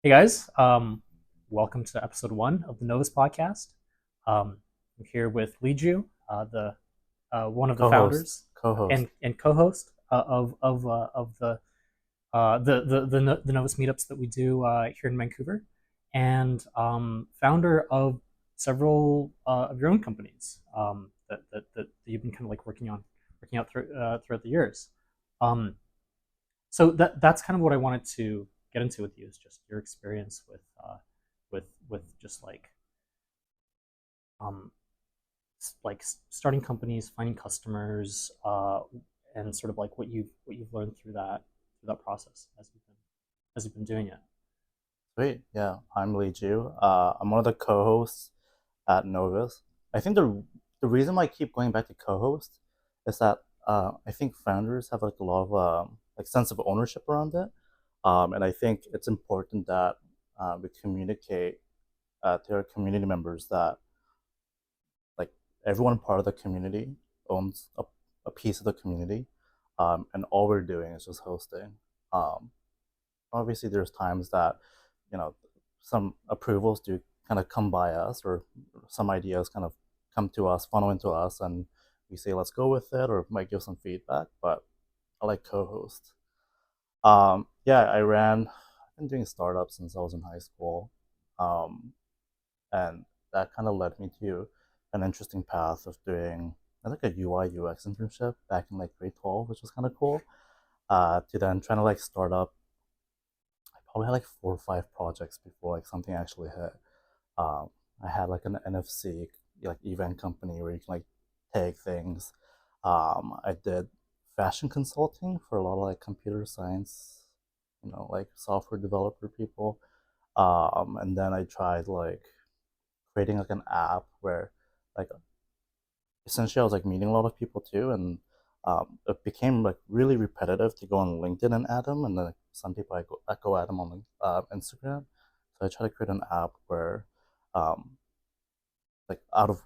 Hey guys, welcome to episode one of the Novus podcast. I'm here with Leejoo, the one of the Co-host, founders co-host. and co-host of the Novus meetups that we do here in Vancouver, and founder of several of your own companies that you've been kind of like working out throughout the years. Um, so that's kind of what I wanted to get into with you is just your experience with just um, like starting companies, finding customers, and sort of like what you've learned through that process as you've been doing it. Sweet. Yeah, I'm Leejoo. I'm one of the co-hosts at Novus. I think the reason why I keep going back to co-host is that I think founders have like a lot of like sense of ownership around it, and I think it's important that we communicate to our community members that like everyone part of the community owns a piece of the community, and all we're doing is just hosting. Um, Obviously there's times that you know some approvals do kind of come by us, or some ideas kind of come to us, funnel into us, and we say let's go with it, or might give some feedback. But I like co-host. Yeah, I've been doing startups since I was in high school, um, and that kind of led me to an interesting path of doing like a UI UX internship back in like grade 12, which was kind of cool. To then trying to like start up. I probably had like 4 or 5 projects before like something actually hit. Um, I had like an NFC like event company where you can like tag things. I did fashion consulting for a lot of like computer science, like software developer people. And then I tried like creating like an app where like essentially I was like meeting a lot of people too, and it became like really repetitive to go on LinkedIn and add them, and then like, some people I go add them on Instagram. So I try to create an app where, um, like out of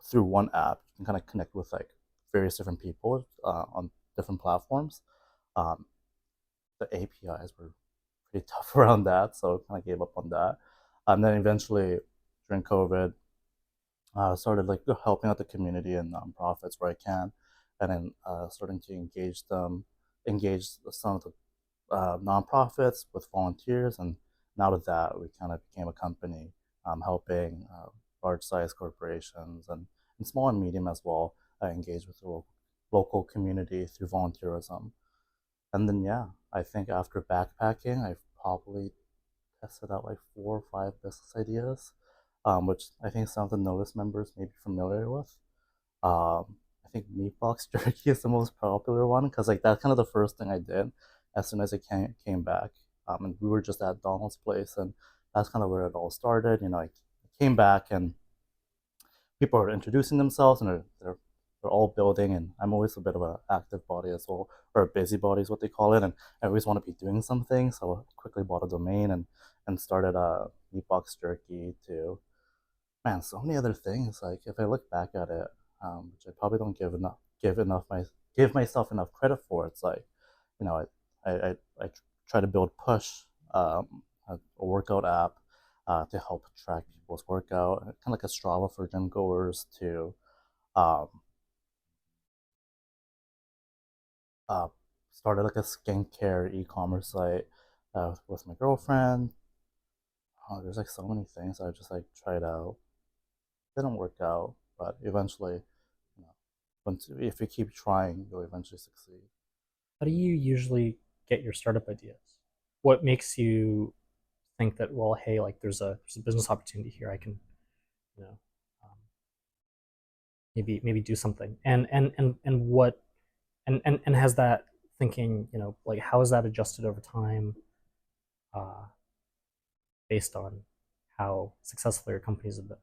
through one app, you can kind of connect with like various different people on different platforms. Um, the APIs were pretty tough around that, so I kind of gave up on that. And then eventually during COVID, started like helping out the community and nonprofits where I can, and then starting to engage some of the nonprofits with volunteers, and now with that, we kind of became a company, helping large size corporations and small and medium as well engage with the local community through volunteerism. And then yeah, I think after backpacking, I've probably tested out like 4 or 5 business ideas, which I think some of the Novus members may be familiar with. I think Meatbox jerky is the most popular one because like that's kind of the first thing I did as soon as I came back. And we were just at Donald's place, and that's kind of where it all started. I came back and people are introducing themselves, and they're all building, and I'm always a bit of an active body as well, or a busybody is what they call it, and I always want to be doing something, so I quickly bought a domain and started a Meatbox jerky to, man, so many other things. Like if I look back at it, which I probably don't give myself enough credit for. It's like, you know, I try to build Push, a workout app, to help track people's workout, kind of like a Strava for gym goers. To um, uh, started like a skincare e-commerce site with my girlfriend. There's like so many things I just like tried out. Didn't work out, but eventually, you know, if you keep trying, you'll eventually succeed. How do you usually get your startup ideas? What makes you think that, well, hey, like there's a business opportunity here? I can, you know, um, maybe do something. And what and has that thinking, like how is that adjusted over time, uh, based on how successful your companies have been?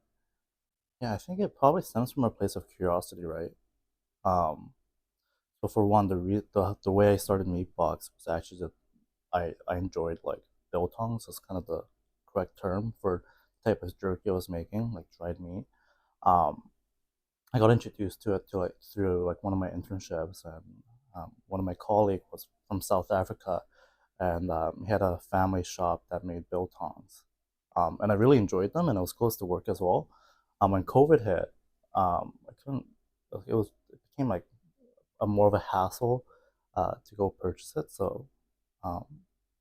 Yeah, I think it probably stems from a place of curiosity, right? Um, so for one, the way I started Meatbox was actually that I enjoyed like biltongs. That's kind of the correct term for the type of jerky I was making, like dried meat. Um, I got introduced to it through like one of my internships, and one of my colleagues was from South Africa, and he had a family shop that made biltongs, and I really enjoyed them, and it was close to work as well. When COVID hit, I couldn't. It became like a more of a hassle to go purchase it. So, um,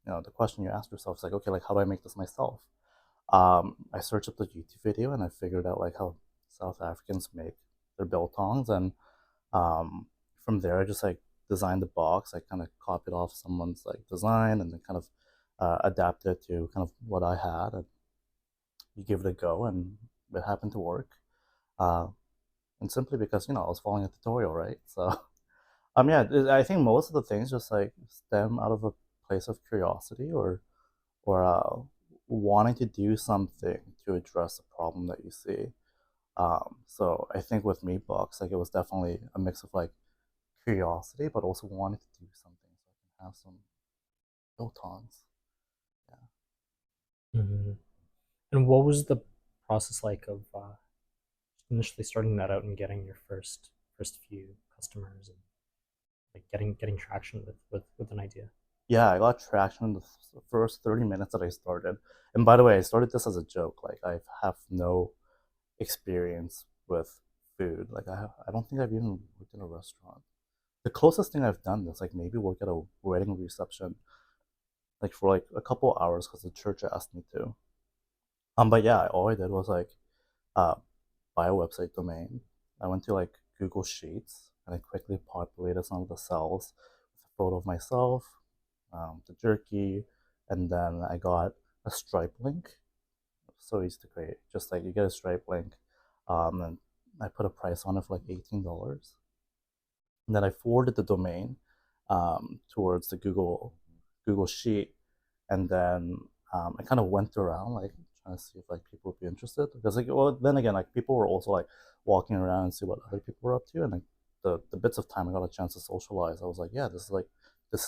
the question you ask yourself is like, okay, like how do I make this myself? I searched up the YouTube video and I figured out like how South Africans make their biltongs, and um, from there I just like designed the box. I kind of copied off someone's like design and then kind of adapted it to kind of what I had, and you give it a go, and it happened to work. Uh, and simply because I was following a tutorial, right? So yeah, I think most of the things just like stem out of a place of curiosity, or wanting to do something to address a problem that you see. So I think with Meatbox, like it was definitely a mix of like curiosity, but also wanting to do something so I can have some photons. Yeah. Mm-hmm. And what was the process like of initially starting that out and getting your first few customers and like getting traction with an idea? Yeah, I got traction in the first 30 minutes that I started. And by the way, I started this as a joke. Like I have no experience with food. Like I don't think I've even worked in a restaurant. The closest thing I've done is like maybe work at a wedding reception, like for like a couple hours because the church asked me to. But yeah, all I did was like uh, buy a website domain. I went to like Google Sheets and I quickly populated some of the cells with a photo of myself, the jerky, and then I got a Stripe link. So easy to create. Just like you get a Stripe link, and I put a price on it for like $18. And then I forwarded the domain towards the Google Sheet, and then I kind of went around like trying to see if like people would be interested, because like well then again like people were also like walking around and see what other people were up to, and like the bits of time I got a chance to socialize, I was like, yeah, this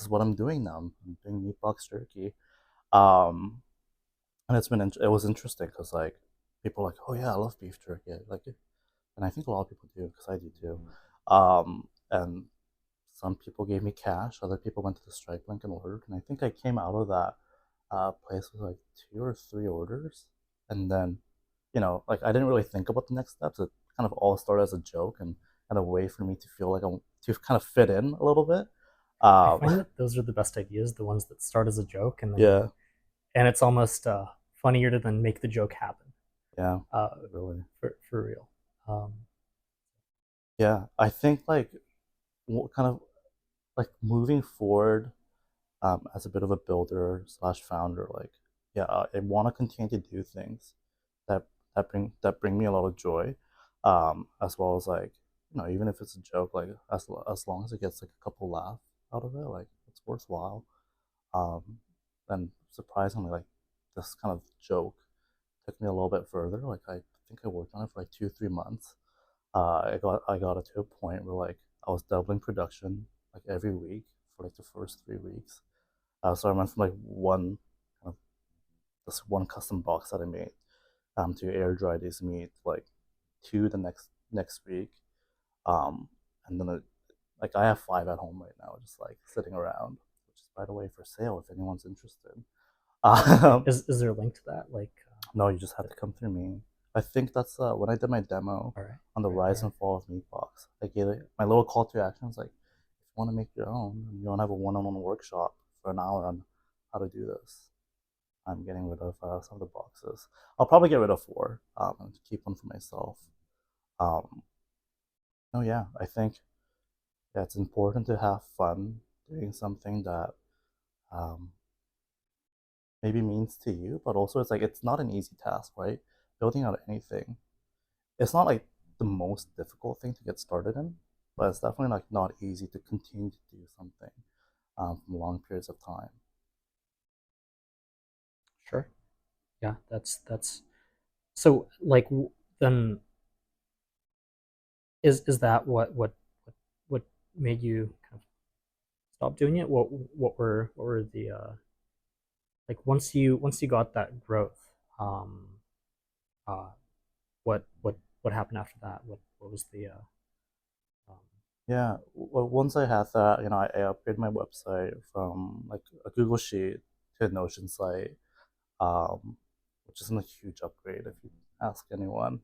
is what I'm doing now. I'm doing Meatbox jerky, um, and it was interesting because like people are like, oh yeah, I love beef jerky, like, and I think a lot of people do because I do too, and some people gave me cash, other people went to the Stripe link and ordered, and I think I came out of that place with like 2 or 3 orders, and then like I didn't really think about the next steps. It kind of all started as a joke and a way for me to feel like to kind of fit in a little bit. I Um, find that those are the best ideas, the ones that start as a joke yeah, and it's almost funnier to then make the joke happen. yeah, Uh, really, for real. Um, yeah. I think like kind of like moving forward as a bit of a builder slash founder, like yeah, I want to continue to do things that bring me a lot of joy, as well as like even if it's a joke, like as long as it gets like a couple laughs out of it, like it's worthwhile. Um, and surprisingly, like this kind of joke took me a little bit further. Like I think I worked on it for like 2 3 months. I got it to a point where like I was doubling production like every week for like the first 3 weeks. So I went from like kind of this one custom box that I made to air dry these meat like two the next week. Um, and then like I have 5 at home right now, just like sitting around, which is by the way for sale if anyone's interested. okay, Um, is there a link to that? Like, no, you just have to come through me. I think that's when I did my demo all right, on the all rise right. and fall of Meatbox. I gave it my little call to action is like, if you want to make your own, you want to have a one-on-one workshop for an hour on how to do this. I'm getting rid of some of the boxes. I'll probably get rid of 4 and keep one for myself. Um, oh yeah, I think yeah, it's important to have fun doing something that um, maybe means to you, but also it's like it's not an easy task, right? Building out anything, it's not like the most difficult thing to get started in, but it's definitely like not easy to continue to do something for long periods of time. Sure. Yeah, that's so like then is that what made you kind of stop doing it? What were the like once you got that growth, um, uh, what happened after that? What was the Yeah, well, once I had that, I upgraded my website from like a Google Sheet to a Notion site, um, which isn't a huge upgrade if you ask anyone.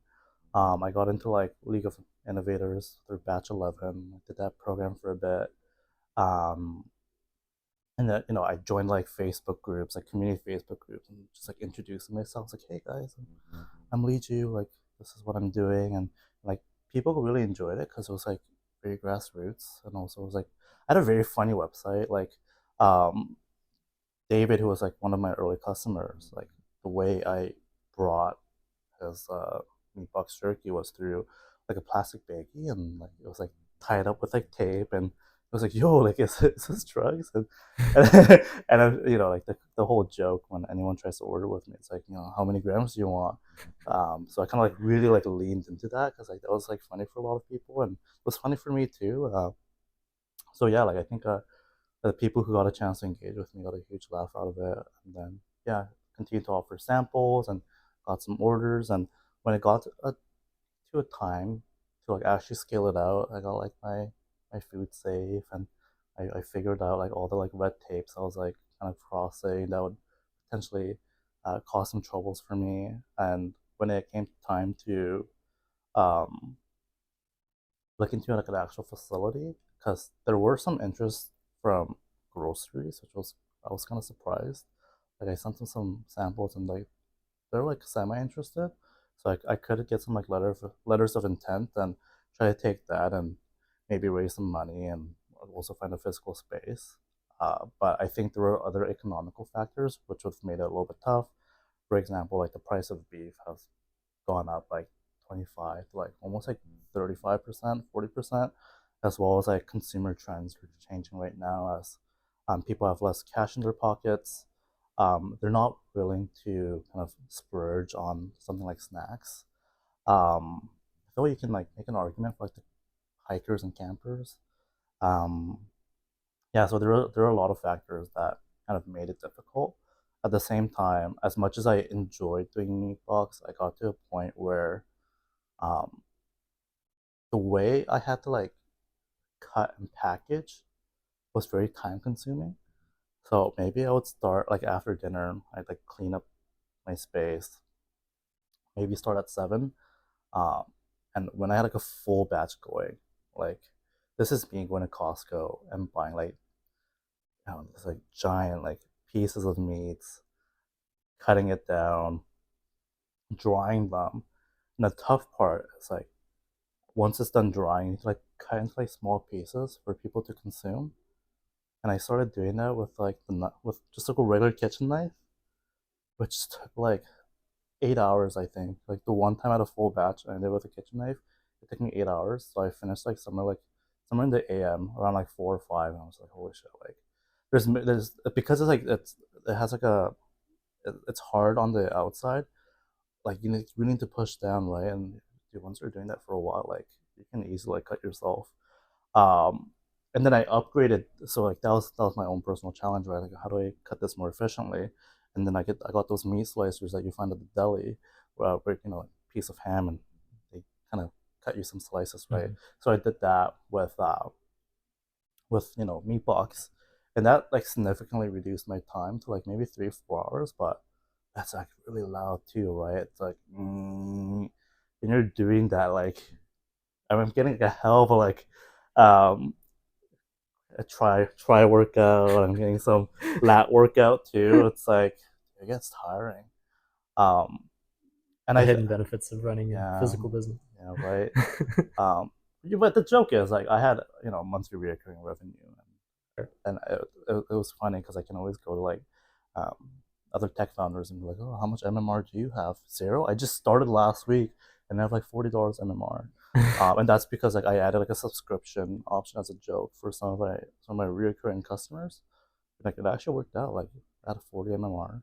I got into like League of Innovators through Batch 11. I did that program for a bit. Um, and then, I joined like Facebook groups, like community Facebook groups, and just like introducing myself. Like, hey guys, I'm Leejoo. Like, this is what I'm doing, and like people really enjoyed it because it was like very grassroots, and also it was like I had a very funny website. Like, um, David, who was like one of my early customers, like the way I brought his Meatbox jerky was through like a plastic baggie, and like it was like tied up with like tape, and it was like, yo, like is this drugs? And like the whole joke when anyone tries to order with me, it's like, how many grams do you want? So I kind of like really like leaned into that because like that was like funny for a lot of people, and it was funny for me too. So yeah, like I think the people who got a chance to engage with me got a huge laugh out of it, and then yeah, continued to offer samples and got some orders. And when it got to a time to like actually scale it out, I got like my food safe, and I figured out like all the like red tapes I was like kind of crossing that would potentially cause some troubles for me. And when it came time to um, look into like an actual facility, because there were some interest from groceries, which was I was kind of surprised. Like I sent them some samples, and like they're like semi interested, so I could get some like letters of intent and try to take that and maybe raise some money and also find a physical space. But I think there were other economical factors which would have made it a little bit tough. For example, like the price of beef has gone up like 25 to like almost like 35%, 40%, as well as like consumer trends are changing right now as people have less cash in their pockets. They're not willing to kind of splurge on something like snacks. Though you can like make an argument for like the hikers and campers. Um, yeah, so there are a lot of factors that kind of made it difficult. At the same time, as much as I enjoyed doing Meatbox, I got to a point where um, the way I had to like cut and package was very time consuming. So maybe I would start like after dinner, I'd like clean up my space, maybe start at 7. Um, and when I had like a full batch going, like this is me going to Costco and buying like this like giant like pieces of meats, cutting it down, drying them. And the tough part is like once it's done drying, you need to like cut into like small pieces for people to consume. And I started doing that with like with just like a regular kitchen knife, which took like 8 hours, I think. Like the one time I had a full batch and I did with a kitchen knife, it took me 8 hours. So I finished like somewhere in the AM around like 4 or 5, and I was like, holy shit! Like there's because it's like it has like it's hard on the outside. Like you need to push down, right? And dude, once you're doing that for a while, like you can easily like cut yourself. Um, and then I upgraded, so like that was my own personal challenge, right? Like how do I cut this more efficiently? And then I got those meat slicers that you find at the deli, where a piece of ham, and they kind of cut you some slices, right? Mm-hmm. So I did that with Meatbox, and that like significantly reduced my time to like maybe 3 or 4 hours. But that's like really loud too, right? It's like and you're doing that like I'm getting a hell of a like um a try workout. I'm getting some lat workout too. It's like it gets tiring. Um, and The hidden benefits of running a yeah, physical business. yeah, right. Um, but the joke is like I had monthly recurring revenue, and it was funny because I can always go to like um, other tech founders and be like, oh, how much MMR do you have? Zero. I just started last week and I have like $40 MMR. And that's because like I added like a subscription option as a joke for some of my recurring customers. Like it actually worked out. Like at 40 MMR.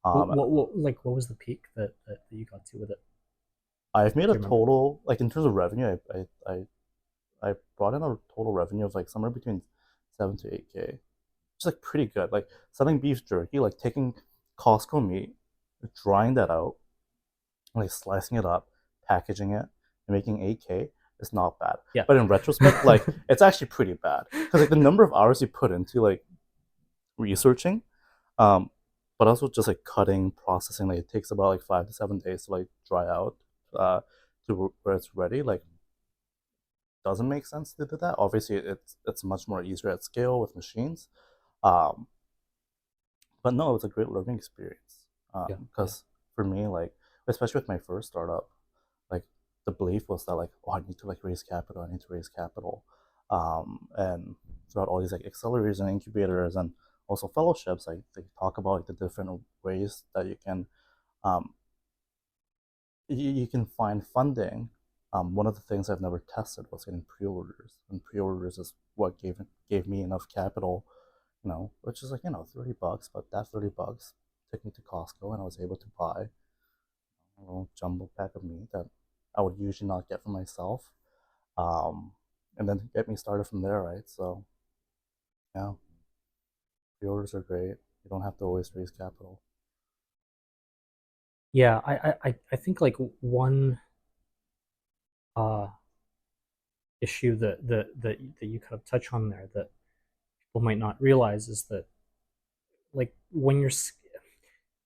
Um, What was the peak that you got to with it? I've made Do a you remember? total like in terms of revenue. I brought in a total revenue of like somewhere between 7 to 8K. It's like pretty good. Like selling beef jerky, like taking Costco meat, drying that out, like slicing it up, packaging it, and making 8K. is not bad. Yeah. But in retrospect, like it's actually pretty bad because like the number of hours you put into like researching, um, but also just like cutting, processing, like it takes about like 5 to 7 days to like dry out, to where it's ready. Like doesn't make sense to do that. Obviously, it's much more easier at scale with machines. Um, but no, it's a great learning experience. Yeah. Yeah. Because for me, like especially with my first startup, like the belief was that like, oh, I need to like raise capital. I need to raise capital. And throughout all these like accelerators and incubators and also fellowships, like they talk about like the different ways that um, you can find funding. One of the things I've never tested was getting pre-orders, and pre-orders is what gave me enough capital, which is like $30, but that $30 took me to Costco, and I was able to buy a little jumbo pack of meat that I would usually not get for myself, um, and then get me started from there, right? So yeah, pre-orders are great. You don't have to always raise capital. Yeah, I think like one uh issue that you kind of touch on there that people might not realize is that like when you're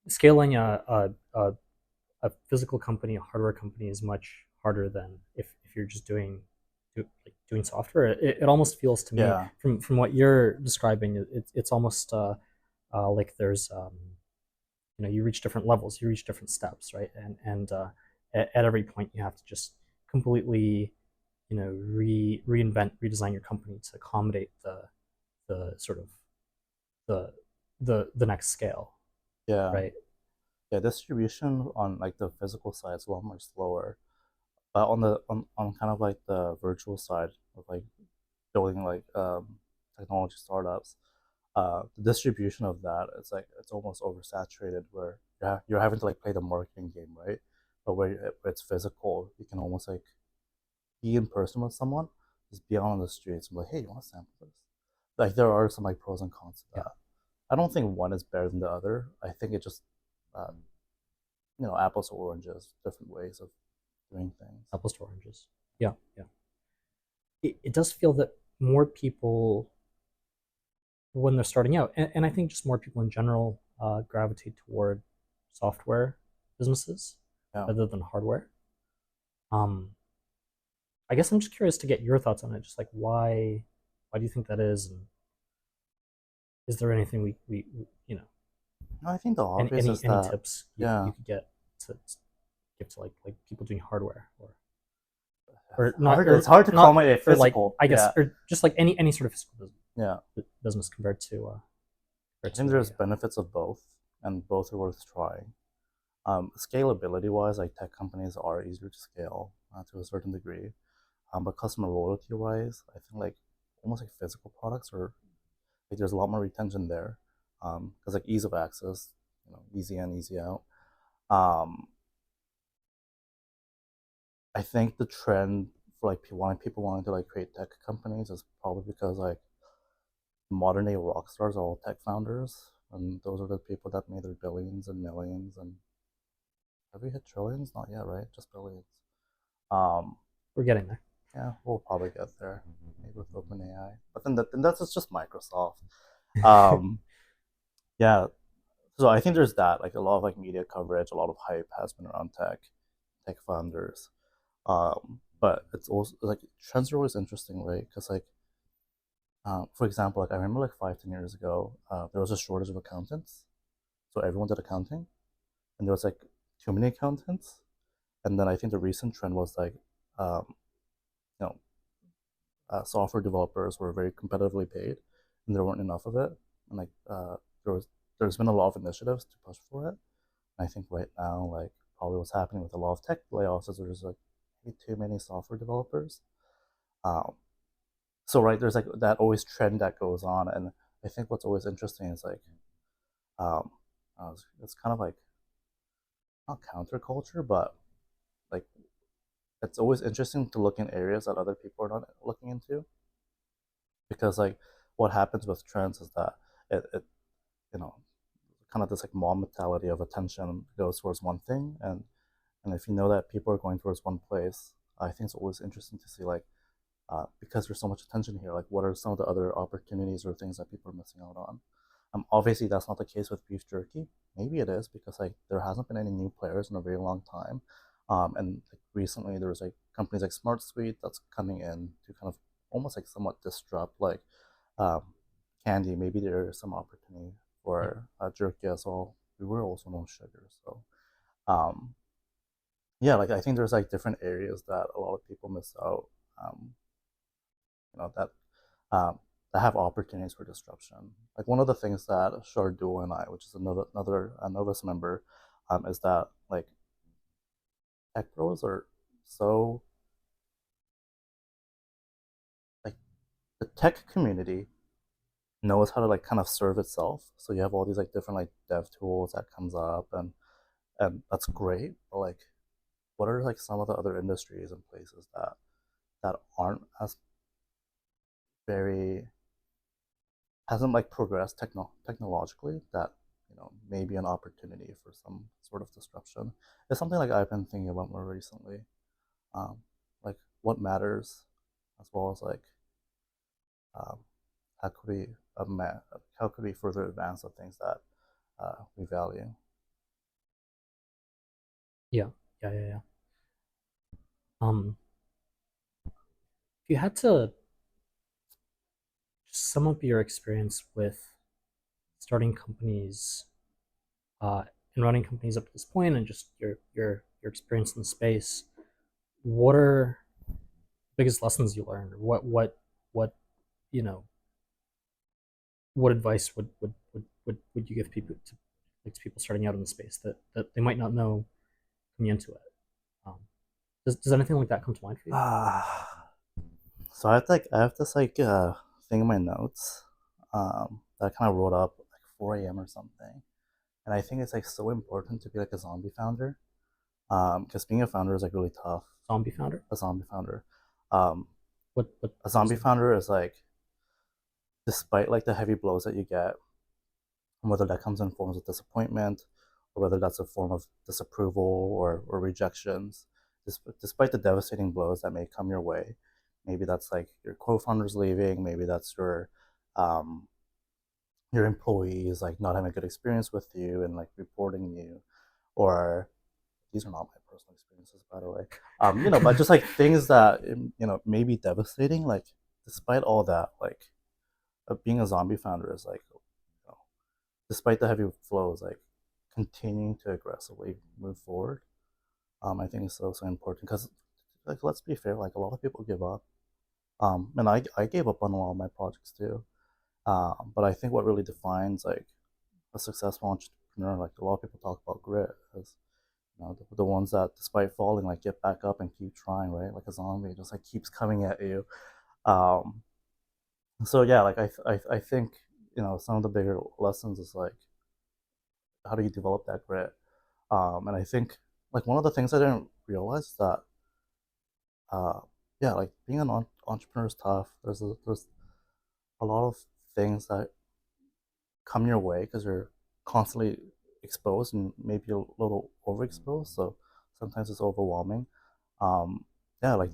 scaling a physical company, a hardware company is much harder than if you're just like doing software. It almost feels to me Yeah, from what you're describing, it's almost like there's you reach different levels, you reach different steps, right? And at every point you have to just completely reinvent, redesign your company to accommodate the sort of the next scale, yeah, right? yeah. Distribution on like the physical side is a lot more slower. But on kind of like the virtual side of like building like technology startups, the distribution of that it's almost oversaturated where you're having to like play the marketing game, right? But where it's physical, you can almost like be in person with someone, just be out on the streets and be like, hey, you want to sample this? Like there are some like pros and cons to Yeah, that. I don't think one is better than the other. I think it just um, apples or oranges, different ways of doing things. apples to oranges. Yeah, yeah. It does feel that more people when they're starting out, and I think just more people in general gravitate toward software businesses Yeah. rather than hardware. Um, I guess I'm just curious to get your thoughts on it. Just like why do you think that is, and is there anything we I think the any obvious any, is any that, tips yeah, you could get to give to like people doing hardware or not hard. It's hard to call not it a or like physical. I guess Yeah, or just like any sort of physical yeah. business I compared think to there's a benefits of both, and both are worth trying. Scalability wise, like tech companies are easier to scale to a certain degree. But customer loyalty wise, I think like almost like physical products are like there's a lot more retention there. Because like ease of access, easy in, easy out. Um, I think the trend for like people wanting to like create tech companies is probably because like modern day rock stars are all tech founders, and those are the people that made their billions and millions. And have we hit trillions? Not yet, right? Just billions. Um, we're getting there. yeah, we'll probably get there, maybe with OpenAI. But then that's just Microsoft. Um, yeah. So I think there's that, like a lot of like media coverage, a lot of hype has been around tech founders. But it's also like trends are always interesting, right? Because like for example, like I remember like 5, 10 years ago, there was a shortage of accountants, so everyone did accounting, and there was like too many accountants. And then I think the recent trend was like, um, you know, software developers were very competitively paid, and there weren't enough of it. And like there's been a lot of initiatives to push for it. And I think right now, like probably what's happening with a lot of tech layoffs is there's like maybe too many software developers. Um, so right there's like that always trend that goes on, and I think what's always interesting is like um, it's kind of like not counterculture, but like it's always interesting to look in areas that other people are not looking into, because like what happens with trends is that it you know kind of this like mob mentality of attention goes towards one thing, and if you know that people are going towards one place, I think it's always interesting to see like because there's so much attention here, like what are some of the other opportunities or things that people are missing out on. Obviously, that's not the case with beef jerky. Maybe it is because like there hasn't been any new players in a very long time, and like, recently there was like companies like Smart Sweet that's coming in to kind of almost like somewhat disrupt like um, candy. Maybe there is some opportunity Yeah. for jerky as well. We were also no sugar, so um, yeah, like I think there's like different areas that a lot of people miss out. Um, you know um, that have opportunities for disruption. Like one of the things that Shardu and I, which is another Novus member, is that like tech pros are so like the tech community knows how to like kind of serve itself. So you have all these like different like dev tools that comes up and that's great. But like what are like some of the other industries and places that aren't as very hasn't like progressed technologically that may be an opportunity for some sort of disruption. It's something like I've been thinking about more recently, um, like what matters, as well as like um, how could we how could we further advance the things that we value. Yeah. Yeah. Yeah. Yeah. If you had to just sum up your experience with starting companies uh, and running companies up to this point, and just your experience in the space, what are the biggest lessons you learned? What you know what advice would you give people to like to people starting out in the space that they might not know coming into it? Um, does anything like that come to mind for you? So I have this like thing in my notes that I kind of wrote up like 4 a.m. or something, and I think it's like so important to be like a zombie founder, because being a founder is like really tough. Zombie founder. A zombie founder, um, a What does zombie that mean? founder is like despite like the heavy blows that you get, whether that comes in forms of disappointment or whether that's a form of disapproval or rejections, despite the devastating blows that may come your way, maybe that's like your co-founders leaving, maybe that's um, your employees like not having a good experience with you and like reporting you, or these are not my personal experiences, by the way. But just like things that may be devastating. Like, despite all that, like being a zombie founder is like, despite the heavy flows, like continuing to aggressively move forward. I think is so important because, like, let's be fair, like a lot of people give up. And I gave up on a lot of my projects too. But I think what really defines like a successful entrepreneur, like a lot of people talk about grit, is the ones that despite falling like get back up and keep trying, right? Like a zombie just like keeps coming at you. Um, so yeah, like I think some of the bigger lessons is like how do you develop that grit? And I think like one of the things I didn't realize is that uh, yeah, like being an entrepreneur is tough. There's a lot of things that come your way because you're constantly exposed and maybe a little overexposed. So sometimes it's overwhelming. Um, yeah, like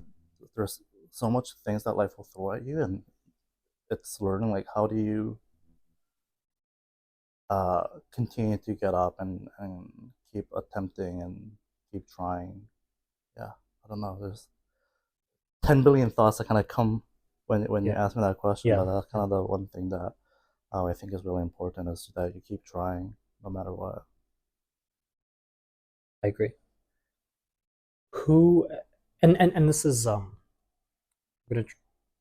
there's so much things that life will throw at you, and it's learning like how do you continue to get up and keep attempting and keep trying. Yeah, I don't know. There's 10 billion thoughts that kind of come when you Yeah. ask me that question, but Yeah. that's Yeah. kind of the one thing that I think is really important is that you keep trying no matter what. I agree. Who and this is I'm gonna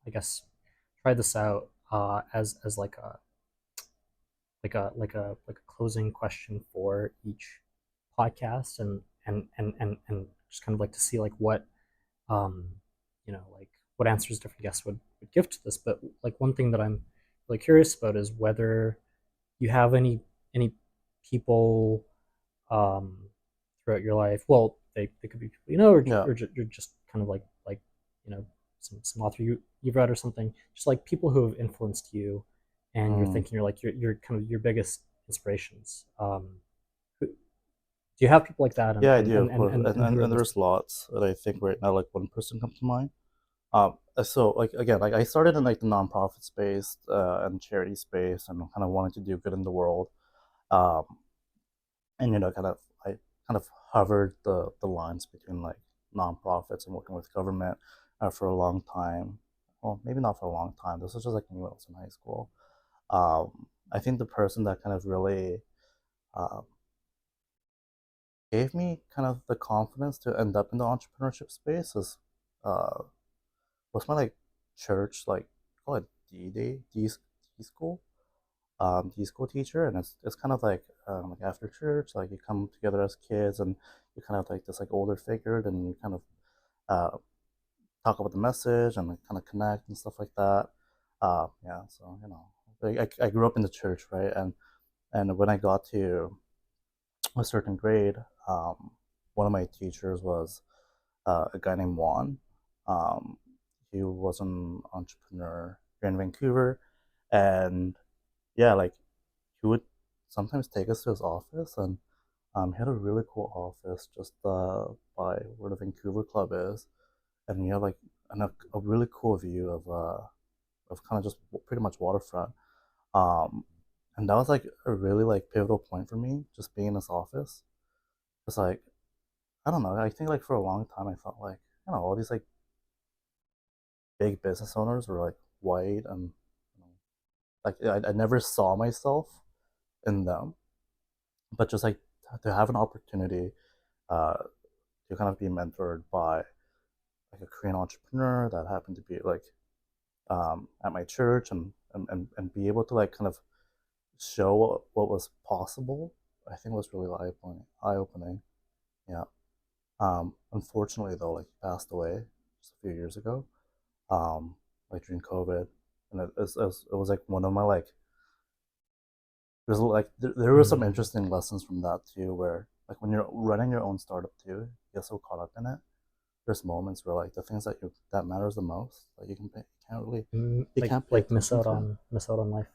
I guess try this out as like a closing question for each podcast, and just kind of like to see like what um like what answers different guests would give to this. But like one thing that I'm really curious about is whether you have any people um throughout your life. Well, they could be people Yeah. you're just kind of like you know some author you've read or something. Just like people who have influenced you, and you're Mm. thinking you're like you're kind of your biggest inspirations. Who, Do you have people like that, Yeah, I do, of course, and and who and, are and those there's people? lots. And I think right now, like one person comes to mind. So like again, like I started in like the nonprofit space and charity space, and kind of wanted to do good in the world. Um, and kind of I kind of hovered the lines between like nonprofits and working with government for a long time. Well, maybe not for a long time. This was just like when I was in high school. I think the person that kind of really uh, gave me kind of the confidence to end up in the entrepreneurship space is uh, was my like church, like call it D day D school, D school teacher. And it's kind of like after church, like you come together as kids, and you kind of like this like older figure, and you kind of uh, talk about the message and like, kind of connect and stuff like that. Yeah, so like I grew up in the church, right? And when I got to a certain grade, um, one of my teachers was a guy named Juan. Um, he was an entrepreneur here in Vancouver, and yeah, like he would sometimes take us to his office, and he had a really cool office just by where the Vancouver Club is, and he had like a really cool view of kind of just pretty much waterfront. Um, and that was like a really like pivotal point for me, just being in this office. It's like I don't know. I think like for a long time I felt like all these like big business owners were like white, and like I never saw myself in them, but just like to have an opportunity uh, to kind of be mentored by like a Korean entrepreneur that happened to be like at my church, and be able to like kind of show what was possible, I think was really eye opening. Yeah. Unfortunately though, like he passed away just a few years ago, like during COVID, and it was like one of my like there's like there were some Mm. interesting lessons from that too, where like when you're running your own startup too, you get so caught up in it. There's moments where like the things that matters the most, like you can't pay Like attention to. miss out on life.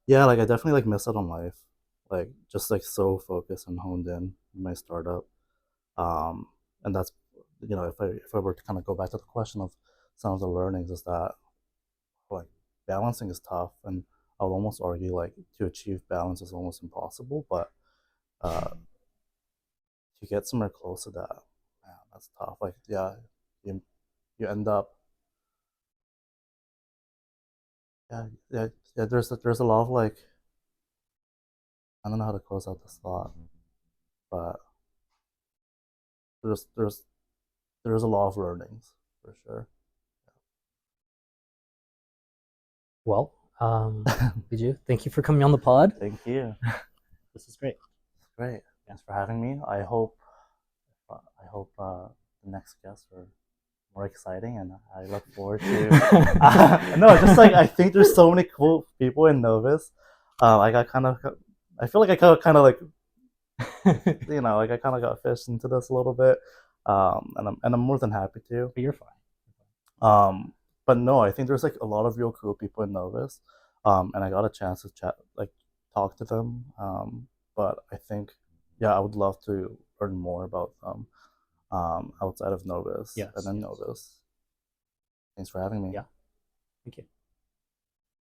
Yeah, like I definitely like miss out on life, like just like so focused and honed in my startup. Um, and that's if I were to kind of go back to the question of some of the learnings, is that like balancing is tough, and I would almost argue like to achieve balance is almost impossible. But uh, to get somewhere close to that, man, that's tough. Like yeah, you you end up yeah. There's a lot of like I don't know how to close out this thought, but there's there's there's a lot of learnings for sure. Well, Leejoo, thank you for coming on the pod. Thank you. This is great. Great. Yeah. Thanks for having me. I hope the next guests are more exciting, and I look forward to. No, just like I think there's so many cool people in Novus. I got kind of. I feel like I kind of like like I kind of got fished into this a little bit, and I'm more than happy to. But you're fine. Um, but no, I think there's like a lot of real cool people in Novus, and I got a chance to chat, like talk to them. But I think, yeah, I would love to learn more about them outside of Novus and Yes, then yes. Novus. Thanks for having me. Yeah. Thank you.